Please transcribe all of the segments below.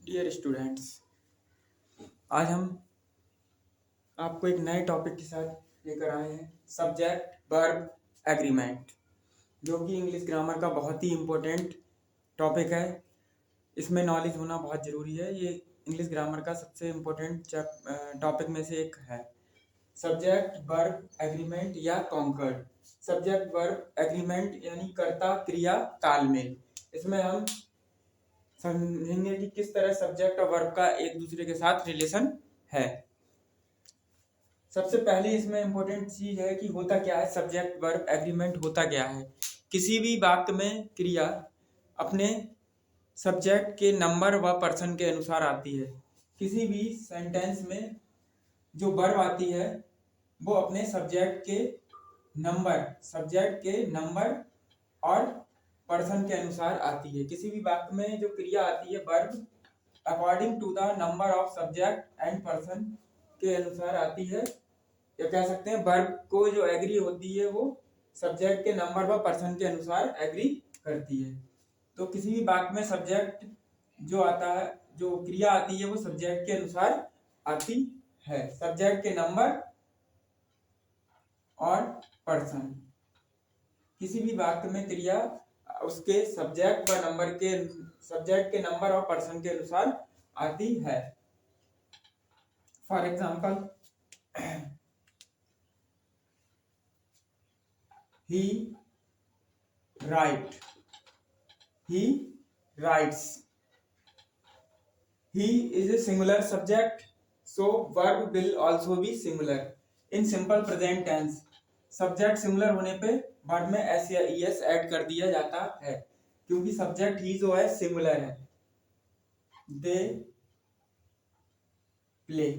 Dear students, आज हम आपको एक नए टॉपिक के साथ लेकर आए हैं। सब्जेक्ट वर्ब एग्रीमेंट, जो कि इंग्लिश ग्रामर का बहुत ही इम्पोर्टेंट टॉपिक है। इसमें नॉलेज होना बहुत ज़रूरी है। ये इंग्लिश ग्रामर का सबसे इम्पोर्टेंट टॉपिक में से एक है। सब्जेक्ट वर्ब एग्रीमेंट या कॉन्कर्ड। सब्जेक्ट वर्ब एग्रीमेंट यानी कर्ता क्रिया तालमेल। इसमें हम समझेंगे कि किस तरह सब्जेक्ट और वर्ब का एक दूसरे के साथ रिलेशन है। सबसे पहले इसमें इम्पोर्टेंट चीज है कि होता क्या है। सब्जेक्ट वर्ब एग्रीमेंट होता क्या है। किसी भी वाक्य में क्रिया अपने सब्जेक्ट के नंबर व पर्सन के अनुसार आती है। किसी भी सेंटेंस में जो वर्ब आती है वो अपने सब्जेक्ट के नंबर और पर्सन के अनुसार आती है। किसी भी वाक्य में जो क्रिया आती है verb according to the number of subject and person के अनुसार आती है। या कह सकते हैं वर्ब को जो एग्री होती है वो सब्जेक्ट के नंबर व पर्सन के अनुसार एग्री करती है। तो किसी भी वाक्य में सब्जेक्ट जो आता है, जो क्रिया आती है वो सब्जेक्ट के अनुसार आती है। सब्जेक्ट के नंबर और पर्सन। किसी भी वाक्य में क्रिया उसके सब्जेक्ट के नंबर और पर्सन के अनुसार आती है। For example, he writes. He is a singular subject, so verb will also be singular. In simple present tense, subject singular होने पे वर्ब में एस या ईएस ऐड कर दिया जाता है, क्योंकि सब्जेक्ट ही जो है सिंगुलर है। They play.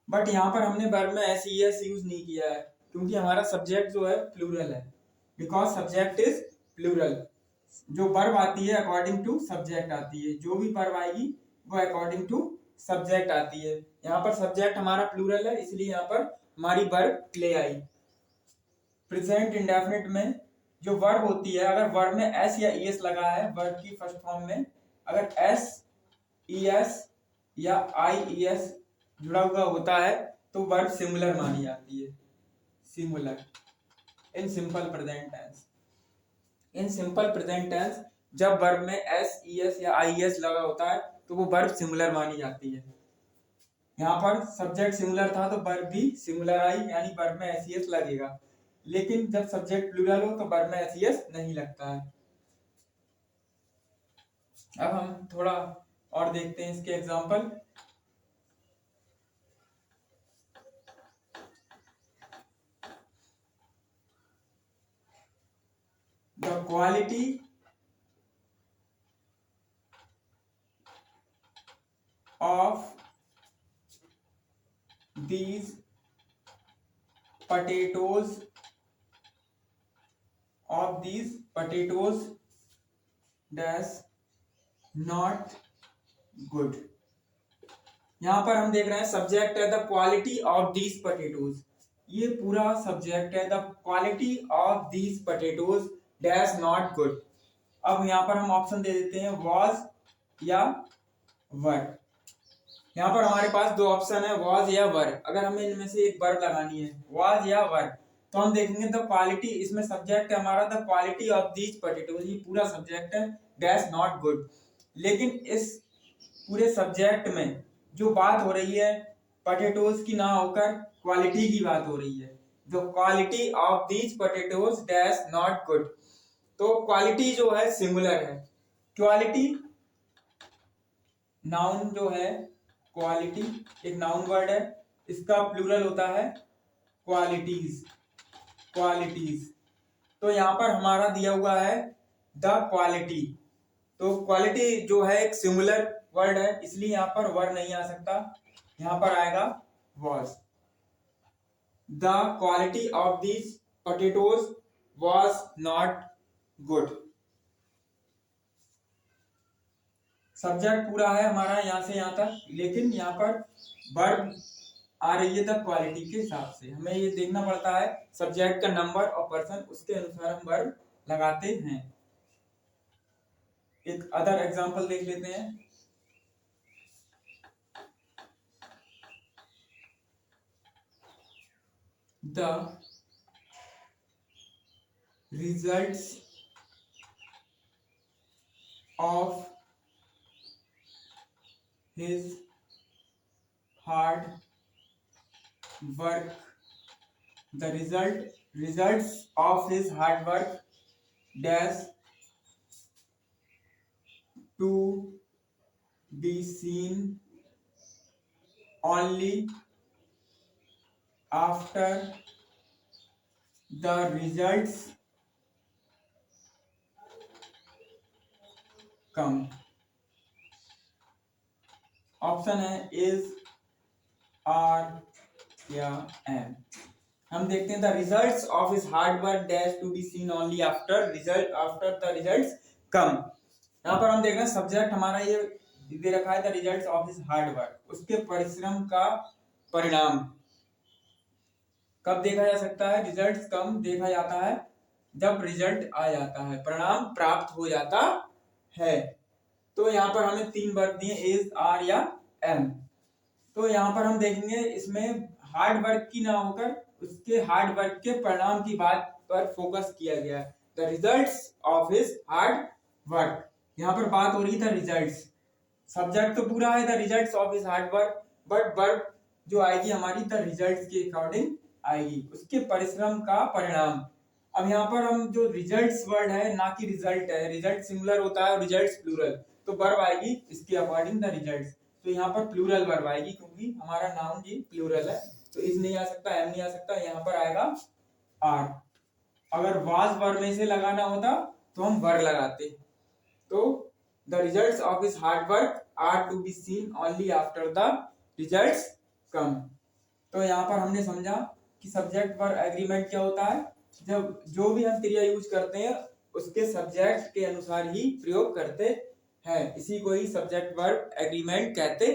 बट यहाँ पर हमने वर्ब में एस ईएस यूज नहीं किया है, क्योंकि हमारा सब्जेक्ट जो है प्लूरल है। Because subject is plural. जो वर्ब आती है अकॉर्डिंग टू सब्जेक्ट आती है। जो भी वर्ब आएगी वो अकॉर्डिंग टू सब्जेक्ट आती है। यहाँ पर सब्जेक्ट हमारा प्लूरल है, इसलिए यहाँ पर हमारी verb play I. Present indefinite में जो वर्ब होती है, अगर वर्ब में एस या ईएस लगा है वर्ब की फर्स्ट फॉर्म में, अगर एस ईएस या आईईएस जुड़ा हुआ होता है तो वर्ब सिंगुलर मानी जाती है। Singular in simple present tense. In simple present tense जब वर्ब में एस ईएस या आईएस लगा होता है तो वो वर्ब सिंगुलर मानी जाती है। यहाँ पर सब्जेक्ट सिंगुलर था तो वर्ब भी सिंगुलर आई, यानी वर्ब में एस ईएस लगेगा। लेकिन जब सब्जेक्ट प्लूरल हो तो वर्ब में एस ईएस नहीं लगता है। अब हम थोड़ा और देखते हैं इसके example. The quality of these potatoes dash not good। यहां पर हम देख रहे हैं सब्जेक्ट है the quality of these potatoes. ये पूरा सब्जेक्ट है the quality of these potatoes dash not good. अब यहां पर हम ऑप्शन दे देते हैं वॉज या वर। यहाँ पर हमारे पास दो ऑप्शन है, वॉज या वर। अगर हमें इनमें से एक वर्ब लगानी है, वॉज या वर, तो हम देखेंगे द क्वालिटी। इसमें सब्जेक्ट है हमारा the quality of these potatoes. ये पूरा सब्जेक्ट है डैश नॉट गुड। लेकिन इस पूरे सब्जेक्ट में जो बात हो रही है पोटैटोज की ना होकर क्वालिटी की बात हो रही है। The quality of these potatoes dash not good. तो क्वालिटी जो है सिंगुलर है। क्वालिटी नाउन जो है, क्वालिटी एक नाउन वर्ड है, इसका प्लूरल होता है क्वालिटीज। तो यहां पर हमारा दिया हुआ है द क्वालिटी। तो क्वालिटी जो है एक सिंगुलर वर्ड है, इसलिए यहां पर वर नहीं आ सकता, यहां पर आएगा was. The quality of these potatoes was not good. Subject पूरा है हमारा यहां से यहां तक, लेकिन यहाँ पर वर्ब आ रही है द क्वालिटी के हिसाब से। हमें ये देखना पड़ता है सब्जेक्ट का नंबर और पर्सन, उसके अनुसार हम वर्ब लगाते हैं। एक अदर एग्जांपल देख लेते हैं। The results of his hard work, the results of his hard work dash to be seen only after the results come। Option है इज, आर या एम। हम देखते हैं the results of his hard work dash to be seen only after the results come. यहाँ पर हम देख रहे हैं सब्जेक्ट हमारा ये दे रखा है the results of his hard work, उसके परिश्रम का परिणाम कब देखा जा सकता है। रिजल्ट्स कम देखा जाता है जब रिजल्ट आ जाता है, परिणाम प्राप्त हो जाता है। तो यहाँ पर हमें 3 वर्ग दिए इज, आर या एम। तो यहाँ पर हम देखेंगे इसमें हार्ड वर्क की ना होकर उसके हार्ड वर्क के परिणाम की बात पर फोकस किया गया है। The results of his hard work, यहाँ पर बात हो रही है रिजल्ट्स। सब्जेक्ट तो पूरा है the results of his hard work, but verb जो आएगी हमारी द रिजल्ट्स के अकॉर्डिंग आएगी, उसके परिश्रम का परिणाम। अब यहाँ पर हम जो रिजल्ट्स वर्ड है ना कि रिजल्ट है, रिजल्ट सिंगुलर होता है और रिजल्ट्स प्लूरल, तो वर्ब आएगी इसके अकॉर्डिंग द रिजल्ट्स। तो यहाँ पर प्लूरल वर्ब आएगी क्योंकि हमारा नाउन जी प्लूरल है, तो इज नहीं आ सकता, एम नहीं आ सकता, यहाँ पर आएगा आर। अगर वाज वर्ब में से लगाना होता तो हम वर लगाते। तो the results of his hard work are to be seen only after the results come. तो यहाँ पर हमने समझा कि सब्जेक्ट वर्ब एग्रीमेंट क्या होता है, जब जो भी हम क्रिया यूज करते हैं उसके सब्जेक्ट के अनुसार ही प्रयोग करते हैं, इसी को ही सब्जेक्ट वर्ब एग्रीमेंट कहते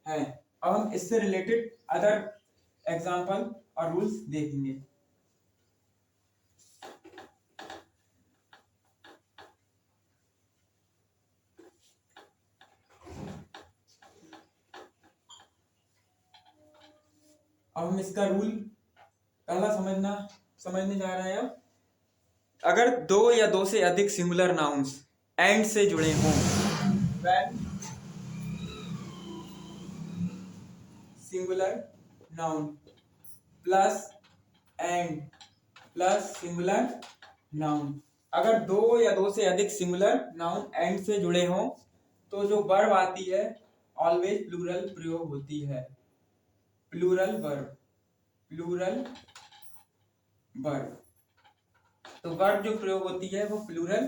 हैं। अब हम इससे रिलेटेड अदर एग्जांपल और रूल्स देखेंगे। अब हम इसका रूल पहला समझने जा रहे हैं। अब अगर 2 या 2 से अधिक सिंगुलर नाउन्स एंड से जुड़े हों, when singular noun plus and plus singular noun, अगर 2 या 2 से अधिक सिंगुलर नाउन एंड से जुड़े हों तो जो वर्ब आती है ऑलवेज प्लूरल प्रयोग होती है। प्लूरल वर्ब, प्लूरल वर्ब, तो वर्ब जो प्रयोग होती है वो प्लूरल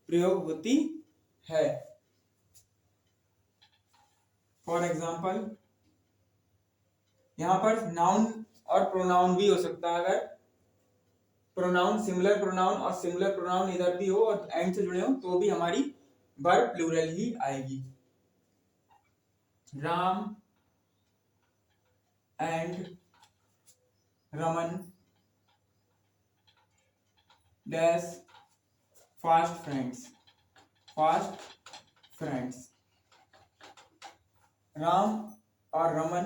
प्रयोग होती है। फॉर एग्जाम्पल यहाँ पर नाउन और प्रोनाउन भी हो सकता है। अगर प्रोनाउन सिंगुलर प्रोनाउन और सिंगुलर प्रोनाउन इधर भी हो और एंड से जुड़े हो तो भी हमारी वर्ब प्लूरल ही आएगी। Ram and Raman dash fast friends, fast friends. Ram और Raman,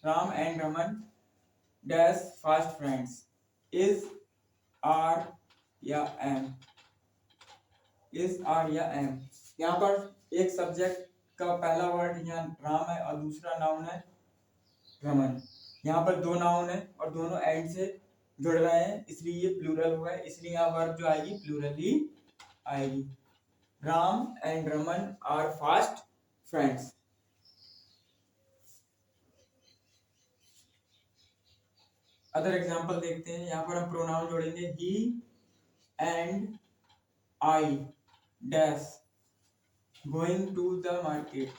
Ram and Raman dash fast friends, is, are या एम, इज, आर या एम। यहाँ पर एक सब्जेक्ट का पहला वर्ड यहाँ राम है और दूसरा नाउन है रमन। यहाँ पर 2 नाउन है और दोनों एंड से जुड़ रहे हैं इसलिए ये प्लूरल हुआ है, इसलिए यहाँ वर्ब जो आएगी प्लूरल ही आएगी। Ram and Raman are fast friends. Other example देखते हैं। यहाँ पर हम प्रोनाउन जोड़ेंगे he and I dash going to the market,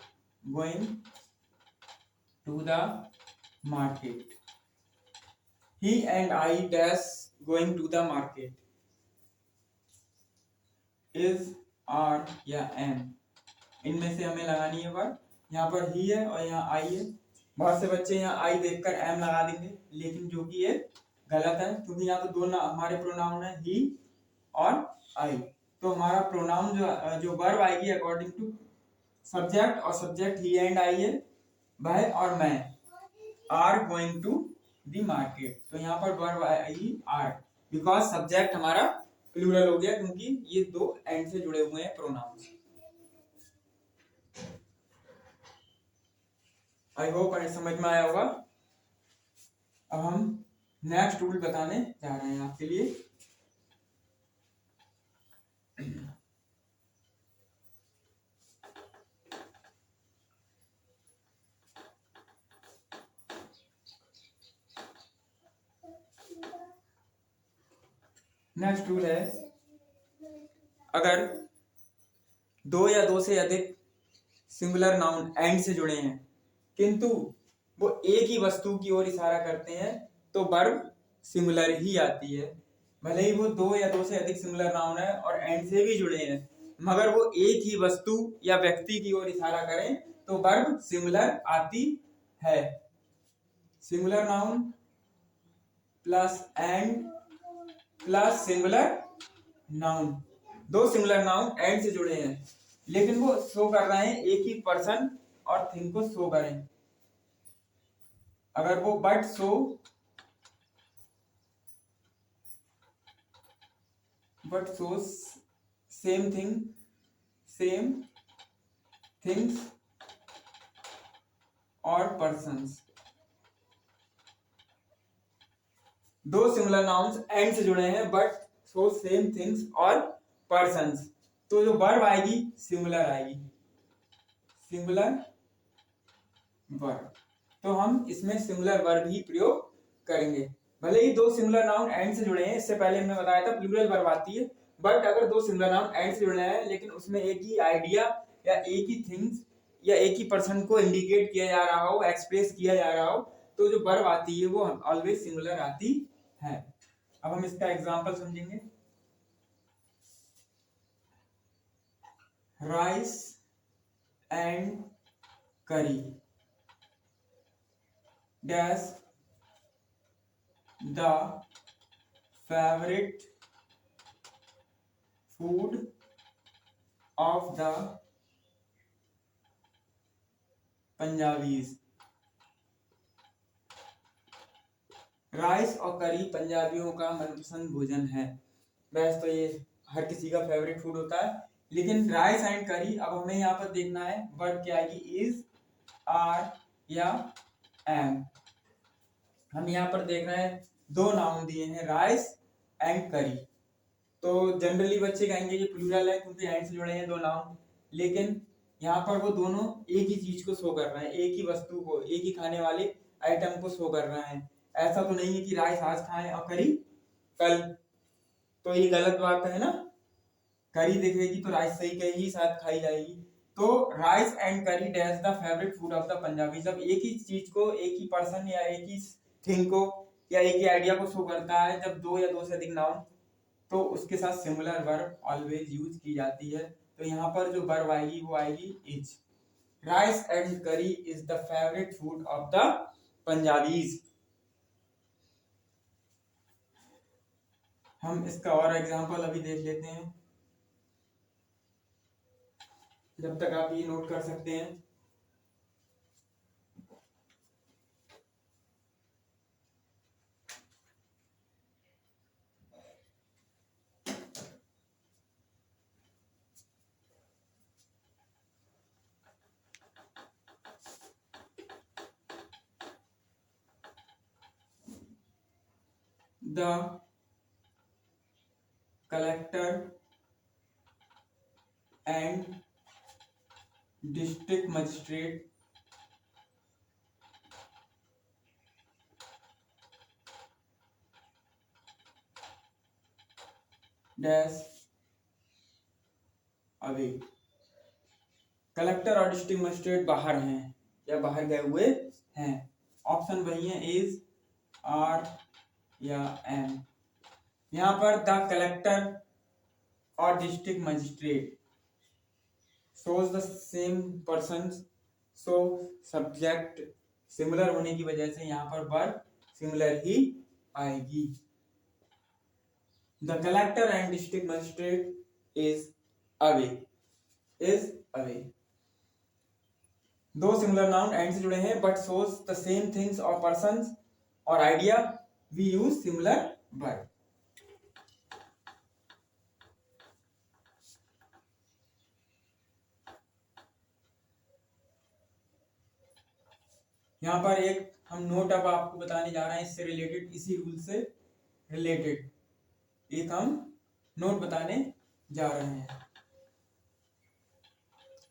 going to the market. He and I dash going to the market, is, are या am, इनमें से हमें लगानी है वर्ब। यहाँ पर ही है और यहाँ आई है। बहुत से बच्चे यहाँ आई देखकर एम लगा देंगे, लेकिन जो कि ये गलत है क्योंकि यहाँ तो 2 हमारे प्रोनाउन है ही और आई। तो हमारा प्रोनाउन जो वर्ब आएगी अकॉर्डिंग टू सब्जेक्ट, और सब्जेक्ट ही एंड आई है, वह और मैं are going to the market. तो यहाँ पर वर्ब आएगी आर, बिकॉज सब्जेक्ट हमारा प्लूरल हो गया क्योंकि ये दो एंड से जुड़े हुए हैं प्रोनाउन। आई होप समझ में आया होगा। अब हम नेक्स्ट रूल बताने जा रहे हैं आपके लिए। नेक्स्ट रूल है, अगर दो या दो से अधिक सिंगुलर नाउन एंड से जुड़े हैं किंतु वो एक ही वस्तु की ओर इशारा करते हैं तो वर्ब सिंगुलर ही आती है। भले ही वो दो या दो से अधिक सिंगुलर नाउन है और एंड से भी जुड़े हैं, मगर वो एक ही वस्तु या व्यक्ति की ओर इशारा करें तो वर्ब सिंगुलर आती है। Singular noun plus and plus singular noun, दो सिंगुलर नाउन एंड से जुड़े हैं लेकिन वो शो कर रहे हैं एक ही पर्सन और थिंग को शो करें। अगर वो बट शो सेम थिंग्स और पर्सन्स, दो सिंगुलर नाउन्स एंड से जुड़े हैं बट शो सेम थिंग्स और पर्सन्स, तो जो वर्ब आएगी सिंगुलर आएगी, सिंगुलर वर्ब। तो हम इसमें सिंगुलर वर्ब ही प्रयोग करेंगे। भले ही दो सिंगुलर नाउन एंड से जुड़े हैं, इससे पहले हमने बताया था प्लूरल वर्ब आती है, बट अगर दो सिंगुलर नाउन एंड से जुड़े हैं लेकिन उसमें एक ही आइडिया या एक ही थिंग्स या एक ही पर्सन को इंडिकेट किया जा रहा हो, एक्सप्रेस किया जा रहा हो, तो जो वर्ब आती है वो ऑलवेज सिंगुलर आती है। अब हम इसका एग्जांपल समझेंगे। राइस एंड करी dash the favorite food of the Punjabis। Rice और करी पंजाबियों का मनपसंद भोजन है। वैसे तो ये हर किसी का फेवरेट फूड होता है, लेकिन राइस एंड करी, अब हमें यहाँ पर देखना है वर्ब क्या आएगी, इज, आर या एम। हम यहाँ पर देख रहे हैं दो नाउन दिए हैं राइस एंड करी, तो जनरली बच्चे कहेंगे ये प्लूरल है क्योंकि एंड से जुड़े हैं दो नाउन, लेकिन यहाँ पर वो दोनों एक ही चीज को शो कर रहे हैं, एक ही वस्तु को, एक ही खाने वाले आइटम को शो कर रहे हैं। ऐसा तो नहीं है कि राइस आज खाएं और करी कल, तो ये गलत बात है ना। करी दिखेगी तो राइस सही कहेगी, साथ खाई जाएगी। तो राइस एंड करी dash the favourite food of the Punjabi, जब एक ही चीज को, एक ही पर्सन या एक ही थिंग को या एक ही आइडिया को शो करता है, जब दो या दो से अधिक नाउन, तो उसके साथ सिंगुलर वर्ब ऑलवेज यूज की जाती है। तो यहाँ पर जो वर्ब आएगी वो आएगी इज। राइस एंड करी is the favourite food of the Punjabis. हम इसका और एग्जांपल अभी देख लेते हैं, जब तक आप ये नोट कर सकते हैं। The collector and district magistrate dash away. Collector और डिस्ट्रिक्ट मजिस्ट्रेट बाहर हैं या बाहर गए हुए हैं। ऑप्शन वही है, इज, आर या एम। यहाँ पर द कलेक्टर और district magistrate shows the same person, so subject similar होने की वजह से यहाँ पर वर्ब सिमिलर ही आएगी। The collector and district magistrate is away, is away। दो सिंगुलर नाउन एंड से जुड़े हैं but shows the same things or persons or idea, we use similar verb। यहाँ पर एक हम नोट अब आपको बताने जा रहे हैं, इससे रिलेटेड, इसी रूल से रिलेटेड एक हम नोट बताने जा रहे हैं।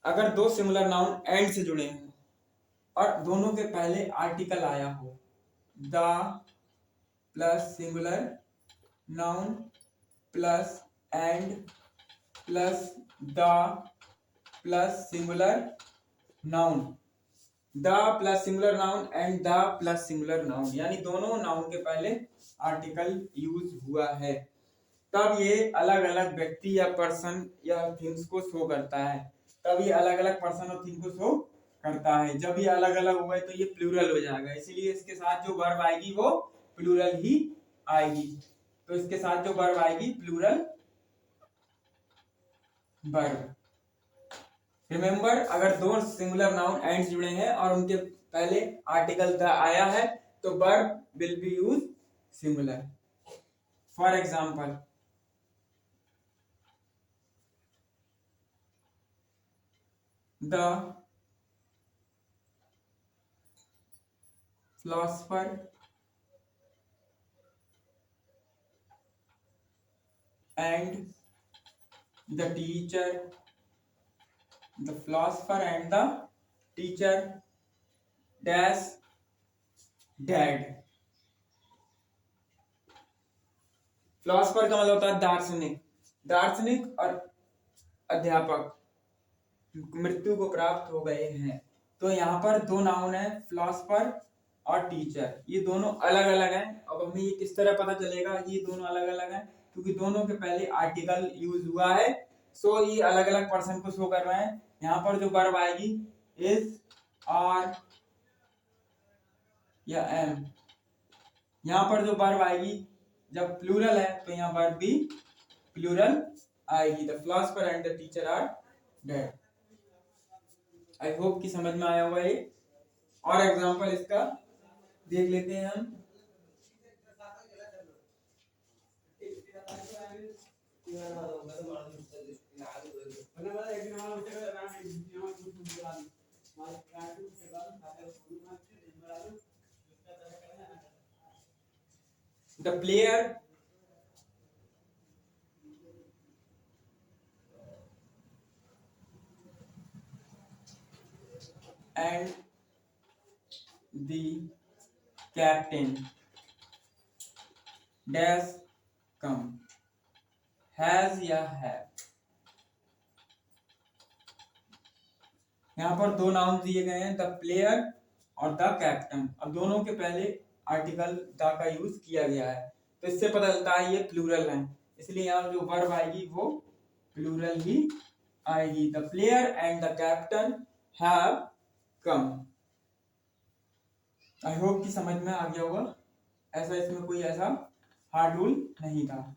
अगर दो सिमिलर नाउन एंड से जुड़े हों और दोनों के पहले आर्टिकल आया हो, the plus singular noun plus and plus the plus singular noun, the plus singular noun and the plus singular noun, यानी दोनों नाउन के पहले आर्टिकल यूज हुआ है, तब ये अलग अलग व्यक्ति या पर्सन या थिंग्स को शो करता है। तब ये अलग अलग पर्सन और थिंग को शो करता है। जब ये अलग अलग हुए तो ये प्लूरल हो जाएगा, इसीलिए इसके साथ जो वर्ब आएगी वो प्लूरल ही आएगी। तो इसके साथ जो वर्ब आएगी प्लूरल वर्ब। रिमेंबर, अगर दो सिंगुलर नाउन एंड जुड़े हैं और उनके पहले आर्टिकल द आया है तो verb will be use singular. For example, the philosopher and the teacher, the philosopher and the teacher dash dad। Philosopher का मतलब होता है दार्शनिक, दार्शनिक और अध्यापक मृत्यु को प्राप्त हो गए हैं। तो यहाँ पर दो नाउन है, फिलोसफर और टीचर, ये दोनों अलग अलग हैं। अब हमें ये किस तरह पता चलेगा कि ये दोनों अलग अलग हैं? क्योंकि दोनों के पहले आर्टिकल यूज हुआ है, सो ये अलग अलग पर्सन को शो कर रहे हैं। यहाँ पर जो वर्ब आएगी इज, आर या एम। यहाँ पर जो वर्ब आएगी जब प्लूरल है तो यहाँ वर्ब भी प्लूरल आएगी। The philosopher and the teacher are dead. I hope कि समझ में आया होगा ये। और एग्जांपल इसका देख लेते हैं हम। The player and the captain dash come, has या have। यहाँ पर दो नाउन दिए गए हैं, द प्लेयर और द कैप्टन, और दोनों के पहले आर्टिकल द का यूज किया गया है, तो इससे पता चलता है ये प्लूरल है, इसलिए यहाँ जो वर्ब आएगी वो प्लूरल ही आएगी। The player and the captain have come. I hope कि समझ में आ गया होगा। ऐसा इसमें कोई ऐसा हार्ड रूल नहीं था।